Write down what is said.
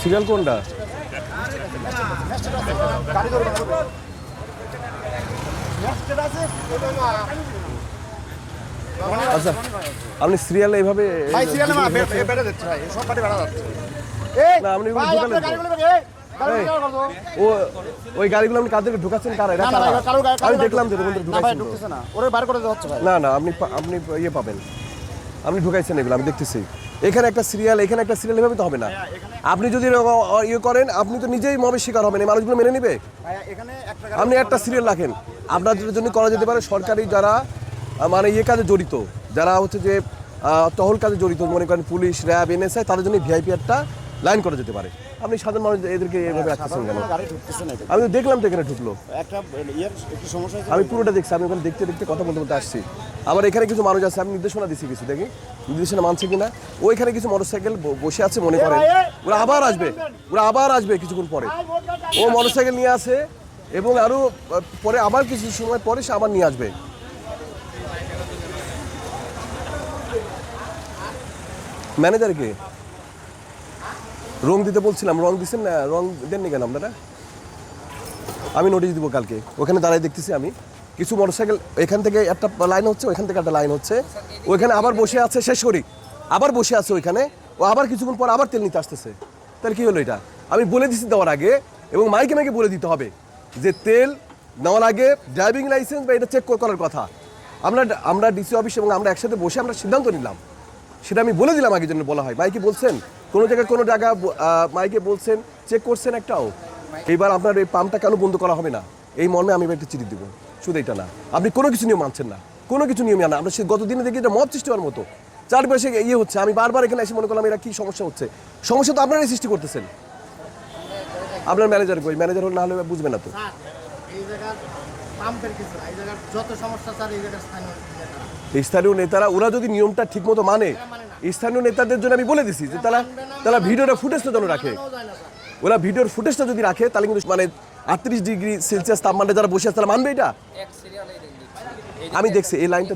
Serial কোনটা? আচ্ছা, আপনি সিরিয়াল এইভাবে ওই গাড়িগুলো আপনি কাদেরকে ঢুকাচ্ছেন? আমি দেখলাম না না, আপনি ইয়ে পাবেন, আপনি ঢুকাইছেন এগুলো আমি দেখতেছি। এখানে একটা সিরিয়াল, এখানে একটা সিরিয়াল, এভাবে তো হবে না। আপনি যদি ইয়ে করেন, আপনি তো নিজেই মবের শিকার হবেন, এই মানুষগুলো মেনে নিবে? আপনি একটা সিরিয়াল রাখেন, আপনাদের জন্য করা যেতে পারে সরকারি যারা মানে ইয়ে কাজে জড়িত, যারা হচ্ছে যে টহল কাজে জড়িত, মনে করেন পুলিশ, র্যাব, এনএসআই, তাদের জন্য ভিআইপি একটা লাইন করা যেতে পারে। আপনি সাধারণ মানুষ এদেরকে এভাবে রাখতেছেন কেন? আমি তো দেখলাম তো এখানে ঢুকলো, আমি পুরোটা দেখছি, আমি ওখানে দেখতে দেখতে কথা বলতে বলতে আসছি। আবার এখানে কিছু মানুষ আছে, আমি নির্দেশনা দিচ্ছি কিছু, দেখি নির্দেশনা মানছে কিনা। ওইখানে কিছু মোটরসাইকেল বসে আছে, মনে করেন ওরা আবার আসবে কিছুক্ষণ পরে। ও মোটরসাইকেল নিয়ে আসে এবং আরো পরে আবার কিছু সময় পরে সে আবার নিয়ে আসবে। ম্যানেজারকে রং দিতে বলছিলাম, রং দিচ্ছেন না? রং দেননি কেন আপনারা? আমি নোটিশ দিব কালকে। ওখানে দাঁড়াই দেখতেছি আমি কিছু মোটরসাইকেল, এখান থেকে একটা লাইন হচ্ছে, ওইখান থেকে একটা লাইন হচ্ছে, ওইখানে আবার বসে আছে, শেষ করি আবার বসে আছে ওইখানে, ও আবার কিছুক্ষণ পর আবার তেল নিতে আসতেছে। তাহলে কী হলো এটা? আমি বলে দিচ্ছি দেওয়ার আগে, এবং মাইকে মাইকে বলে দিতে হবে যে তেল নেওয়ার আগে ড্রাইভিং লাইসেন্স বা এটা চেক করার কথা। আমরা ডিসি অফিস এবং আমরা একসাথে বসে আমরা সিদ্ধান্ত নিলাম, সেটা আমি বলে দিলাম আগে, জন্য বলা হয়। মাইকে বলছেন কোনো জায়গা মাইকে বলছেন চেক করছেন একটাও? এইবার আপনার এই পাম্পটা কেন বন্ধ করা হবে না, এই মর্মে আমি একটা চিঠি দিব। শুধু এটা না, আপনি কোনো কিছু নিয়ম মানছেন না, কোনো কিছু নিয়ম না। আমরা গত দিনে দেখি এটা মব সৃষ্টি হওয়ার মতো চারপাশে ইয়ে হচ্ছে। আমি বারবার এখানে এসে মনে করলাম এরা কী সমস্যা হচ্ছে। সমস্যা তো আপনারাই সৃষ্টি করতেছেন। আপনার ম্যানেজার কই? ম্যানেজার হলে না হলে বুঝবে না তো। স্থানীয় নেতারা ওরা যদি নিয়মটা ঠিক মতো মানে, স্থানীয় নেতাদের জন্য আমি বলে দিছি যে তারা ভিডিওটা ফুটেজটা যেন রাখে। ওরা ভিডিওর ফুটেজটা যদি রাখে তাহলে কিন্তু মানে 38 ডিগ্রি সেলসিয়াস তাপমাত্রা যারা বসে আছে তারা মানবে এটা। আমি দেখছি এই লাইনটা।